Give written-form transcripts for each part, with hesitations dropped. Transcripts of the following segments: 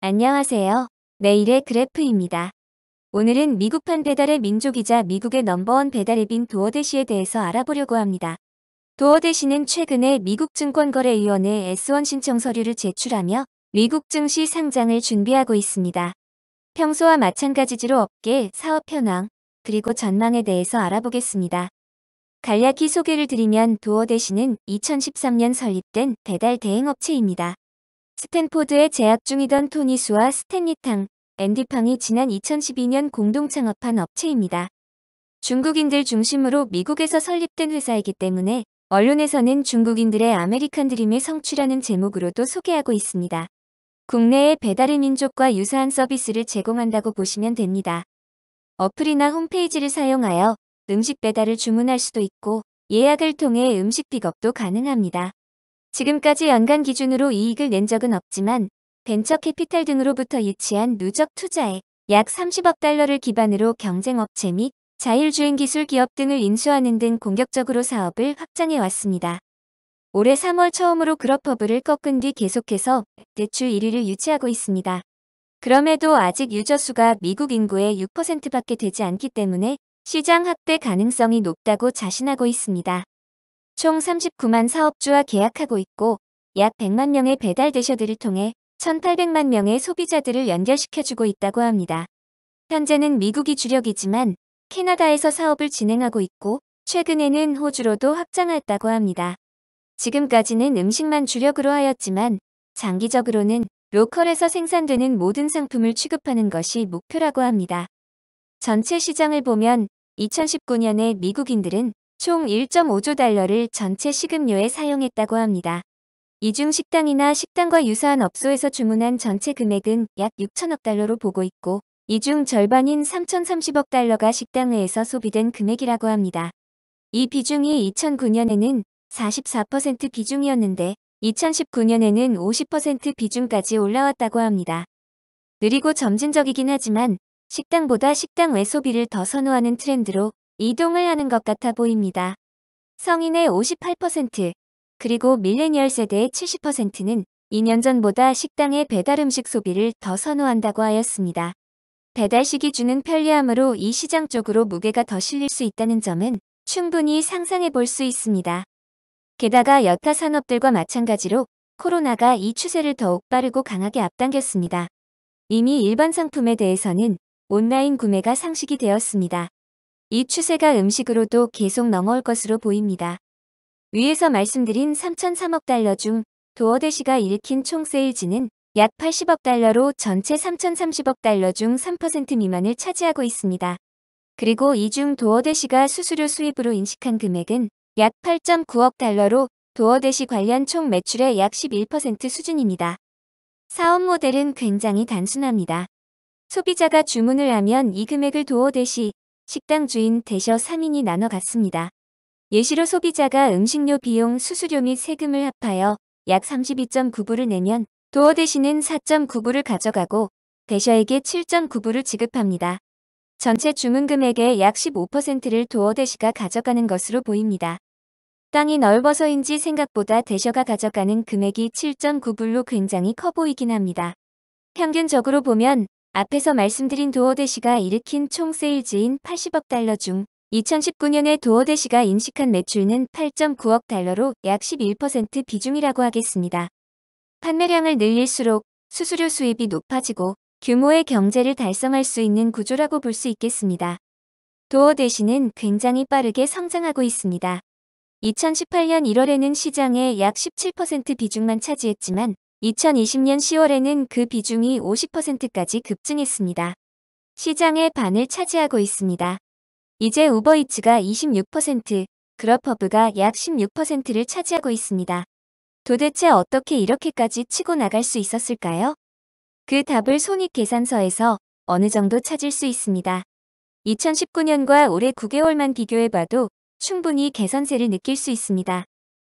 안녕하세요. 내일의 그래프입니다. 오늘은 미국판 배달의 민족이자 미국의 넘버원 배달앱인 도어대시에 대해서 알아보려고 합니다. 도어대시는 최근에 미국 증권거래위원회 S1 신청 서류를 제출하며 미국 증시 상장을 준비하고 있습니다. 평소와 마찬가지로 업계, 사업 현황, 그리고 전망에 대해서 알아보겠습니다. 간략히 소개를 드리면 도어대시는 2013년 설립된 배달 대행업체입니다. 스탠포드에 재학 중이던 토니 수와 스탠리 탕, 앤디 팡이 지난 2012년 공동 창업한 업체입니다. 중국인들 중심으로 미국에서 설립된 회사이기 때문에 언론에서는 중국인들의 아메리칸 드림을 성취라는 제목으로도 소개하고 있습니다. 국내의 배달의 민족과 유사한 서비스를 제공한다고 보시면 됩니다. 어플이나 홈페이지를 사용하여 음식 배달을 주문할 수도 있고 예약을 통해 음식 픽업도 가능합니다. 지금까지 연간 기준으로 이익을 낸 적은 없지만 벤처 캐피탈 등으로부터 유치한 누적 투자액 약 30억 달러를 기반으로 경쟁업체 및 자율주행 기술 기업 등을 인수하는 등 공격적으로 사업을 확장해 왔습니다. 올해 3월 처음으로 그룹허브를 꺾은 뒤 계속해서 대출 1위를 유지하고 있습니다. 그럼에도 아직 유저 수가 미국 인구의 6%밖에 되지 않기 때문에 시장 확대 가능성이 높다고 자신하고 있습니다. 총 39만 사업주와 계약하고 있고 약 100만 명의 배달 대셔들을 통해 1,800만 명의 소비자들을 연결시켜주고 있다고 합니다. 현재는 미국이 주력이지만 캐나다에서 사업을 진행하고 있고 최근에는 호주로도 확장했다고 합니다. 지금까지는 음식만 주력으로 하였지만 장기적으로는 로컬에서 생산되는 모든 상품을 취급하는 것이 목표라고 합니다. 전체 시장을 보면 2019년에 미국인들은 총 1.5조 달러를 전체 식음료에 사용했다고 합니다. 이 중 식당이나 식당과 유사한 업소에서 주문한 전체 금액은 약 6천억 달러로 보고 있고 이 중 절반인 3,030억 달러가 식당 외에서 소비된 금액이라고 합니다. 이 비중이 2009년에는 44% 비중이었는데 2019년에는 50% 비중까지 올라왔다고 합니다. 느리고 점진적이긴 하지만 식당보다 식당 외 소비를 더 선호하는 트렌드로 이동을 하는 것 같아 보입니다. 성인의 58%, 그리고 밀레니얼 세대의 70%는 2년 전보다 식당의 배달 음식 소비를 더 선호한다고 하였습니다. 배달식이 주는 편리함으로 이 시장 쪽으로 무게가 더 실릴 수 있다는 점은 충분히 상상해 볼 수 있습니다. 게다가 여타 산업들과 마찬가지로 코로나가 이 추세를 더욱 빠르고 강하게 앞당겼습니다. 이미 일반 상품에 대해서는 온라인 구매가 상식이 되었습니다. 이 추세가 음식으로도 계속 넘어올 것으로 보입니다. 위에서 말씀드린 3,003억 달러 중 도어대시가 일으킨 총 세일즈는 약 80억 달러로 전체 3,030억 달러 중 3% 미만을 차지하고 있습니다. 그리고 이 중 도어대시가 수수료 수입으로 인식한 금액은 약 8.9억 달러로 도어대시 관련 총 매출의 약 11% 수준입니다. 사업 모델은 굉장히 단순합니다. 소비자가 주문을 하면 이 금액을 도어대시, 식당 주인 대셔 3인이 나눠 갖습니다. 예시로 소비자가 음식료 비용, 수수료 및 세금을 합하여 약 32.9불을 내면 도어대시는 4.9불을 가져가고 대셔에게 7.9불을 지급합니다. 전체 주문 금액의 약 15%를 도어대시가 가져가는 것으로 보입니다. 땅이 넓어서인지 생각보다 대셔가 가져가는 금액이 7.9불로 굉장히 커 보이긴 합니다. 평균적으로 보면 앞에서 말씀드린 도어대시가 일으킨 총 세일즈인 80억 달러 중 2019년에 도어대시가 인식한 매출은 8.9억 달러로 약 11% 비중이라고 하겠습니다. 판매량을 늘릴수록 수수료 수입이 높아지고 규모의 경제를 달성할 수 있는 구조라고 볼 수 있겠습니다. 도어대시는 굉장히 빠르게 성장하고 있습니다. 2018년 1월에는 시장의 약 17% 비중만 차지했지만 2020년 10월에는 그 비중이 50%까지 급증했습니다. 시장의 반을 차지하고 있습니다. 이제 우버이츠가 26%, 그룹허브가 약 16%를 차지하고 있습니다. 도대체 어떻게 이렇게까지 치고 나갈 수 있었을까요? 그 답을 손익계산서에서 어느 정도 찾을 수 있습니다. 2019년과 올해 9개월만 비교해봐도 충분히 개선세를 느낄 수 있습니다.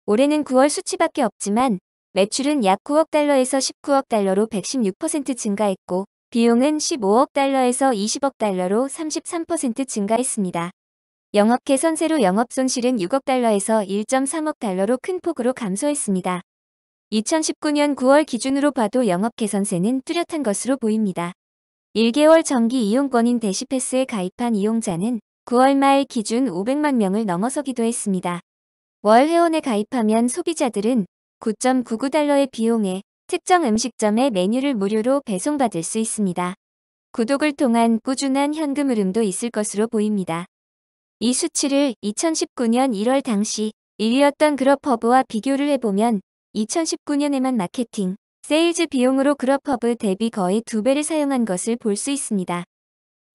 올해는 9월 수치밖에 없지만 매출은 약 9억 달러에서 19억 달러로 116% 증가했고 비용은 15억 달러에서 20억 달러로 33% 증가했습니다. 영업 개선세로 영업 손실은 6억 달러에서 1.3억 달러로 큰 폭으로 감소했습니다. 2019년 9월 기준으로 봐도 영업 개선세는 뚜렷한 것으로 보입니다. 1개월 정기 이용권인 대시패스에 가입한 이용자는 9월 말 기준 500만 명을 넘어서기도 했습니다. 월 회원에 가입하면 소비자들은 9.99달러의 비용에 특정 음식점의 메뉴를 무료로 배송받을 수 있습니다. 구독을 통한 꾸준한 현금 흐름도 있을 것으로 보입니다. 이 수치를 2019년 1월 당시 1위였던 그룹허브와 비교를 해보면 2019년에만 마케팅, 세일즈 비용으로 그룹허브 대비 거의 2배를 사용한 것을 볼 수 있습니다.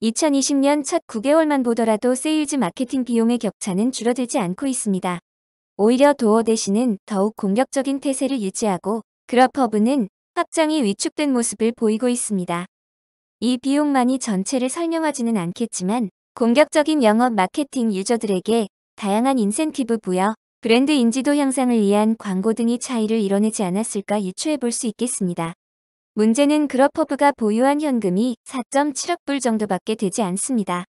2020년 첫 9개월만 보더라도 세일즈 마케팅 비용의 격차는 줄어들지 않고 있습니다. 오히려 도어대시는 더욱 공격적인 태세를 유지하고 그룹허브는 확장이 위축된 모습을 보이고 있습니다. 이 비용만이 전체를 설명하지는 않겠지만 공격적인 영업 마케팅 유저들에게 다양한 인센티브 부여, 브랜드 인지도 향상을 위한 광고 등이 차이를 이뤄내지 않았을까 유추해 볼 수 있겠습니다. 문제는 그룹허브가 보유한 현금이 4.7억 불 정도밖에 되지 않습니다.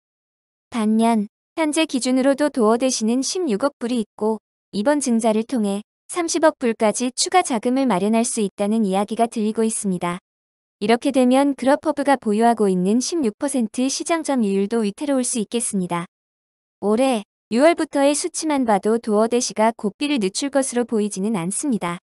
반면 현재 기준으로도 도어대시는 16억 불이 있고 이번 증자를 통해 30억 불까지 추가 자금을 마련할 수 있다는 이야기가 들리고 있습니다. 이렇게 되면 그룹허브가 보유하고 있는 16% 시장 점유율도 위태로울 수 있겠습니다. 올해 6월부터의 수치만 봐도 도어대시가 고삐를 늦출 것으로 보이지는 않습니다.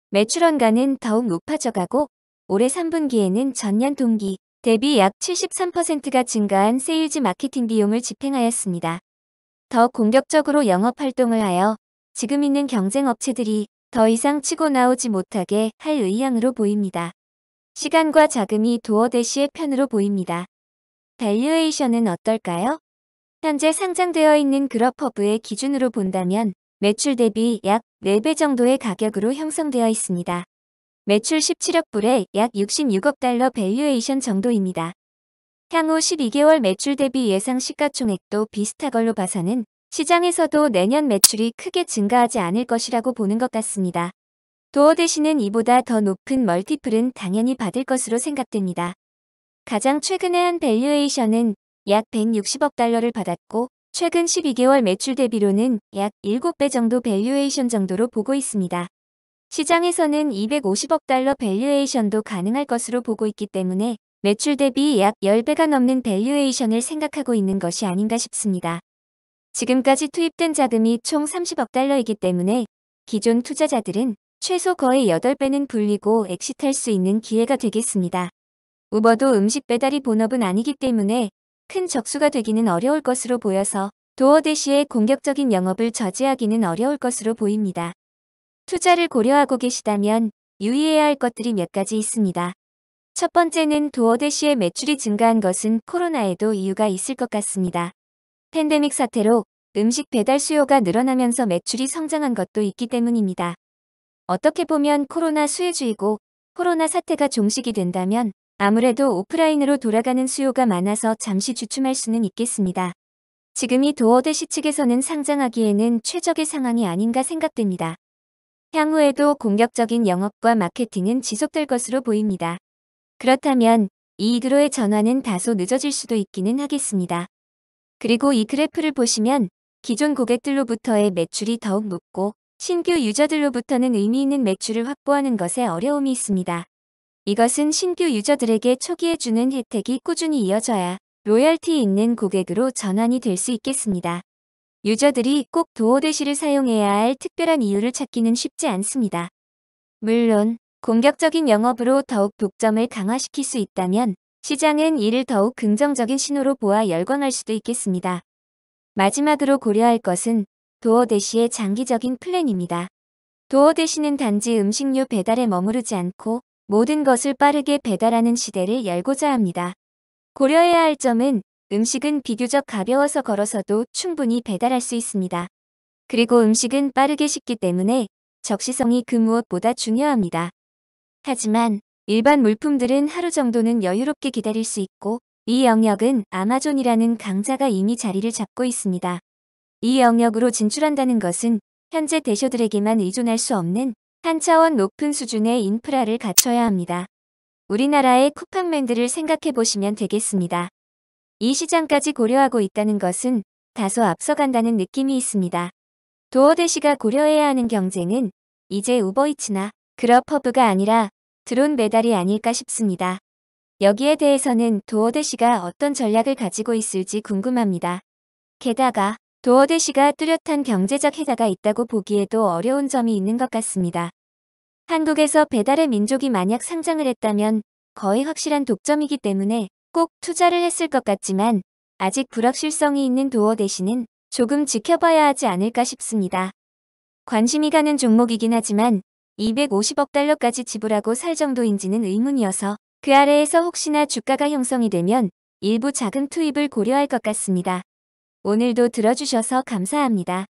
매출 원가는 더욱 높아져가고 올해 3분기에는 전년 동기 대비 약 73%가 증가한 세일즈 마케팅 비용을 집행하였습니다. 더 공격적으로 영업 활동을 하여 지금 있는 경쟁 업체들이 더 이상 치고 나오지 못하게 할 의향으로 보입니다. 시간과 자금이 도어대시의 편으로 보입니다. 밸류에이션은 어떨까요? 현재 상장되어 있는 그룹허브의 기준으로 본다면 매출 대비 약 4배 정도의 가격으로 형성되어 있습니다. 매출 17억 불에 약 66억 달러 밸류에이션 정도입니다. 향후 12개월 매출 대비 예상 시가총액도 비슷한 걸로 봐서는 시장에서도 내년 매출이 크게 증가하지 않을 것이라고 보는 것 같습니다. 도어대시는 이보다 더 높은 멀티플은 당연히 받을 것으로 생각됩니다. 가장 최근에 한 밸류에이션은 약 160억 달러를 받았고 최근 12개월 매출 대비로는 약 7배 정도 밸류에이션 정도로 보고 있습니다. 시장에서는 250억 달러 밸류에이션도 가능할 것으로 보고 있기 때문에 매출 대비 약 10배가 넘는 밸류에이션을 생각하고 있는 것이 아닌가 싶습니다. 지금까지 투입된 자금이 총 30억 달러이기 때문에 기존 투자자들은 최소 거의 8배는 불리고 엑시트할 수 있는 기회가 되겠습니다. 우버도 음식 배달이 본업은 아니기 때문에 큰 적수가 되기는 어려울 것으로 보여서 도어대시의 공격적인 영업을 저지하기는 어려울 것으로 보입니다. 투자를 고려하고 계시다면 유의해야 할 것들이 몇 가지 있습니다. 첫 번째는 도어대시의 매출이 증가한 것은 코로나에도 이유가 있을 것 같습니다. 팬데믹 사태로 음식 배달 수요가 늘어나면서 매출이 성장한 것도 있기 때문입니다. 어떻게 보면 코로나 수혜주이고 코로나 사태가 종식이 된다면 아무래도 오프라인으로 돌아가는 수요가 많아서 잠시 주춤할 수는 있겠습니다. 지금이 도어대시 측에서는 상장하기에는 최적의 상황이 아닌가 생각됩니다. 향후에도 공격적인 영업과 마케팅은 지속될 것으로 보입니다. 그렇다면 이익으로의 전환은 다소 늦어질 수도 있기는 하겠습니다. 그리고 이 그래프를 보시면 기존 고객들로부터의 매출이 더욱 높고 신규 유저들로부터는 의미 있는 매출을 확보하는 것에 어려움이 있습니다. 이것은 신규 유저들에게 초기에 주는 혜택이 꾸준히 이어져야 로열티 있는 고객으로 전환이 될 수 있겠습니다. 유저들이 꼭 도어대시를 사용해야 할 특별한 이유를 찾기는 쉽지 않습니다. 물론 공격적인 영업으로 더욱 독점을 강화시킬 수 있다면 시장은 이를 더욱 긍정적인 신호로 보아 열광할 수도 있겠습니다. 마지막으로 고려할 것은 도어대시의 장기적인 플랜입니다. 도어대시는 단지 음식료 배달에 머무르지 않고 모든 것을 빠르게 배달하는 시대를 열고자 합니다. 고려해야 할 점은 음식은 비교적 가벼워서 걸어서도 충분히 배달할 수 있습니다. 그리고 음식은 빠르게 식기 때문에 적시성이 그 무엇보다 중요합니다. 하지만 일반 물품들은 하루 정도는 여유롭게 기다릴 수 있고 이 영역은 아마존이라는 강자가 이미 자리를 잡고 있습니다. 이 영역으로 진출한다는 것은 현재 대셔들에게만 의존할 수 없는 한 차원 높은 수준의 인프라를 갖춰야 합니다. 우리나라의 쿠팡맨들을 생각해 보시면 되겠습니다. 이 시장까지 고려하고 있다는 것은 다소 앞서간다는 느낌이 있습니다. 도어대시가 고려해야 하는 경쟁은 이제 우버이츠나 그룹허브가 아니라 드론 배달이 아닐까 싶습니다. 여기에 대해서는 도어대시가 어떤 전략을 가지고 있을지 궁금합니다. 게다가 도어대시가 뚜렷한 경제적 혜자가 있다고 보기에도 어려운 점이 있는 것 같습니다. 한국에서 배달의 민족이 만약 상장을 했다면 거의 확실한 독점이기 때문에 꼭 투자를 했을 것 같지만 아직 불확실성이 있는 도어대시는 조금 지켜봐야 하지 않을까 싶습니다. 관심이 가는 종목이긴 하지만 250억 달러까지 지불하고 살 정도인지는 의문이어서 그 아래에서 혹시나 주가가 형성이 되면 일부 자금 투입을 고려할 것 같습니다. 오늘도 들어주셔서 감사합니다.